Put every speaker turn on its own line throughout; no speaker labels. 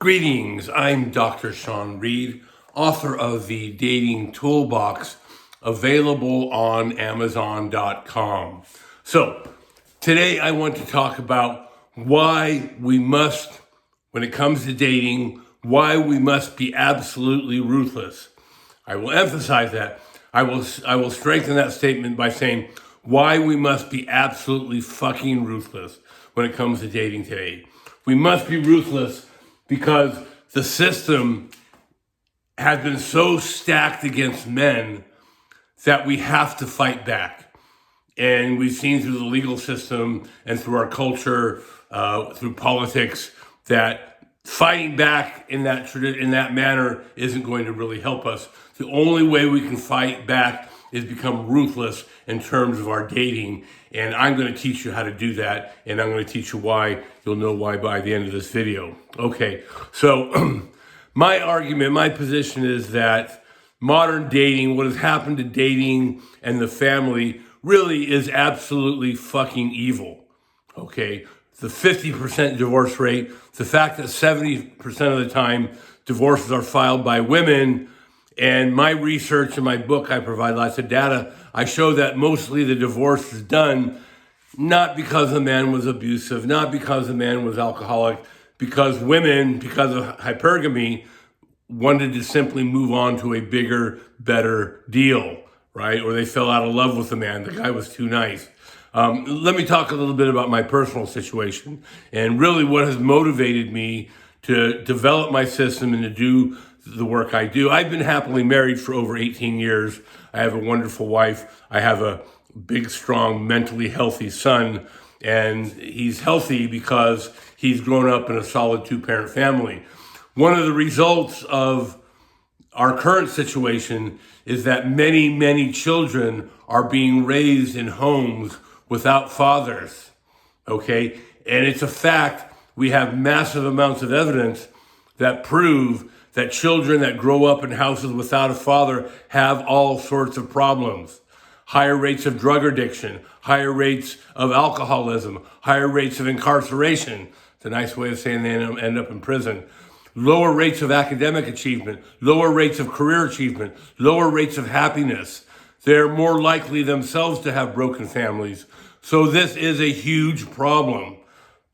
Greetings, I'm Dr. Sean Reed, author of the Dating Toolbox, available on Amazon.com. So, today I want to talk about why we must, when it comes to dating, why we must be absolutely ruthless. I will emphasize that. I will strengthen that statement by saying why we must be absolutely fucking ruthless when it comes to dating today. We must be ruthless because the system has been so stacked against men that we have to fight back. And we've seen through the legal system and through our culture, through politics, that fighting back in that manner isn't going to really help us. The only way we can fight back is become ruthless in terms of our dating. And I'm going to teach you how to do that. And I'm going to teach you why. You'll know why by the end of this video. Okay, so my argument, my position is that modern dating, what has happened to dating and the family really is absolutely fucking evil. Okay, the 50% divorce rate, the fact that 70% of the time divorces are filed by women, and my research in my book, I provide lots of data. I show that mostly the divorce is done not because the man was abusive, not because the man was alcoholic, because women, because of hypergamy, wanted to simply move on to a bigger, better deal, right? Or they fell out of love with the man. The guy was too nice. Let me talk a little bit about my personal situation and really what has motivated me to develop my system and to do the work I do. I've been happily married for over 18 years. I have a wonderful wife. I have a big, strong, mentally healthy son, and he's healthy because he's grown up in a solid two-parent family. One of the results of our current situation is that many, many children are being raised in homes without fathers, okay? And it's a fact. We have massive amounts of evidence that prove that children that grow up in houses without a father have all sorts of problems. Higher rates of drug addiction, higher rates of alcoholism, higher rates of incarceration. It's a nice way of saying they end up in prison. Lower rates of academic achievement, lower rates of career achievement, lower rates of happiness. They're more likely themselves to have broken families. So this is a huge problem.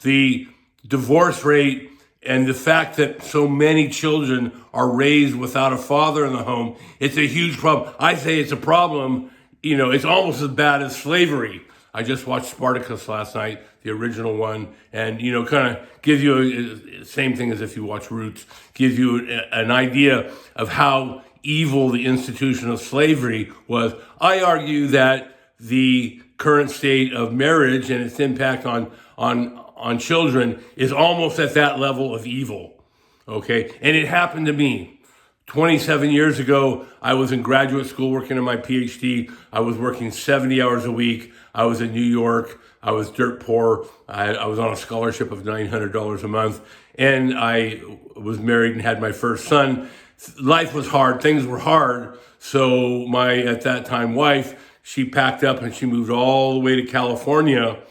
The divorce rate and the fact that so many children are raised without a father in the home, it's a huge problem. I say it's a problem, it's almost as bad as slavery. I just watched Spartacus last night, the original one, and, kind of gives you same thing as if you watch Roots, gives you an idea of how evil the institution of slavery was. I argue that the current state of marriage and its impact on children is almost at that level of evil, okay? And it happened to me. 27 years ago, I was in graduate school working on my PhD. I was working 70 hours a week. I was in New York. I was dirt poor. I was on a scholarship of $900 a month. And I was married and had my first son. Life was hard. Things were hard. So my, at that time, wife, she packed up and she moved all the way to California.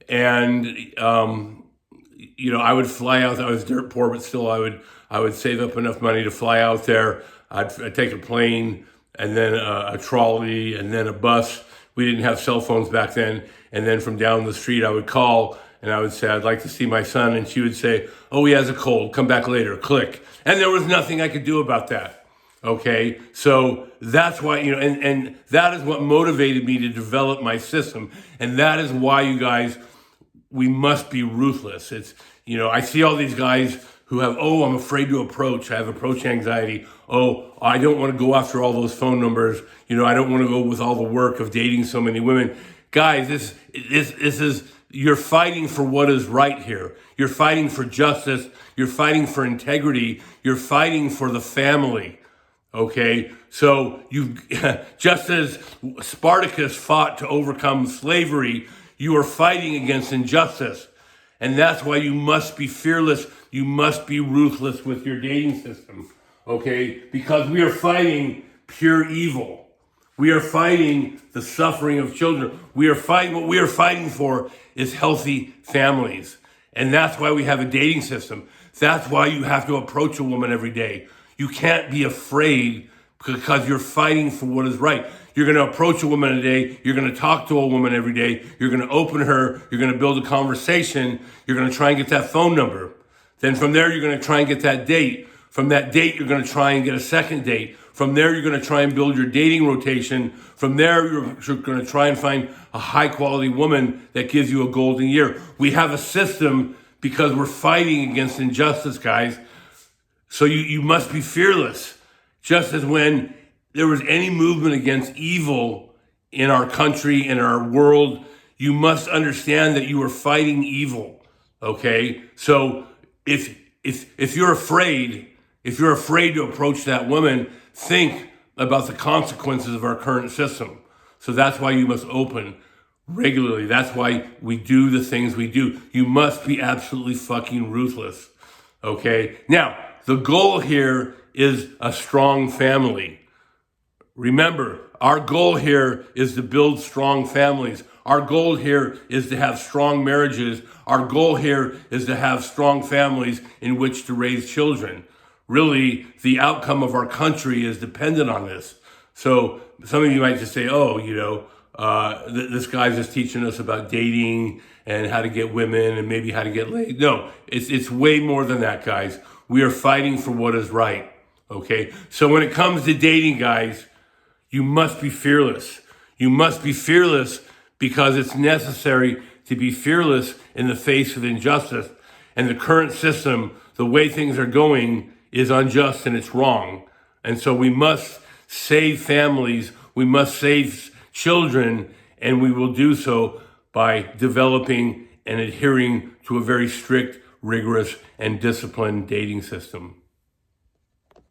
And, I would fly out. I was dirt poor, but still I would save up enough money to fly out there. I'd take a plane and then a trolley and then a bus. We didn't have cell phones back then. And then from down the street, I would call and I would say, I'd like to see my son. And she would say, oh, he has a cold. Come back later. Click. And there was nothing I could do about that. Okay. So that's why, and that is what motivated me to develop my system. And that is why, you guys, we must be ruthless. It's, I see all these guys who have, I'm afraid to approach. I have approach anxiety. I don't want to go after all those phone numbers. I don't want to go with all the work of dating so many women. Guys, this is, you're fighting for what is right here. You're fighting for justice. You're fighting for integrity. You're fighting for the family. Okay, so just as Spartacus fought to overcome slavery, you are fighting against injustice. And that's why you must be fearless. You must be ruthless with your dating system. Okay, because we are fighting pure evil. We are fighting the suffering of children. What we are fighting for is healthy families. And that's why we have a dating system. That's why you have to approach a woman every day. You can't be afraid because you're fighting for what is right. You're going to approach a woman a day. You're going to talk to a woman every day. You're going to open her. You're going to build a conversation. You're going to try and get that phone number. Then from there, you're going to try and get that date. From that date, you're going to try and get a second date. From there, you're going to try and build your dating rotation. From there, you're going to try and find a high quality woman that gives you a golden year. We have a system because we're fighting against injustice, guys. So you must be fearless. Just as when there was any movement against evil in our country, in our world, you must understand that you are fighting evil. Okay? So if you're afraid to approach that woman, think about the consequences of our current system. So that's why you must open regularly. That's why we do the things we do. You must be absolutely fucking ruthless. Okay? Now, the goal here is a strong family. Remember, our goal here is to build strong families. Our goal here is to have strong marriages. Our goal here is to have strong families in which to raise children. Really, the outcome of our country is dependent on this. So some of you might just say, oh, this guy's just teaching us about dating and how to get women and maybe how to get laid. No, it's way more than that, guys. We are fighting for what is right, okay? So when it comes to dating, guys, you must be fearless. You must be fearless because it's necessary to be fearless in the face of injustice. And the current system, the way things are going, is unjust and it's wrong. And so we must save families, we must save children, and we will do so by developing and adhering to a very strict, rigorous, and disciplined dating system.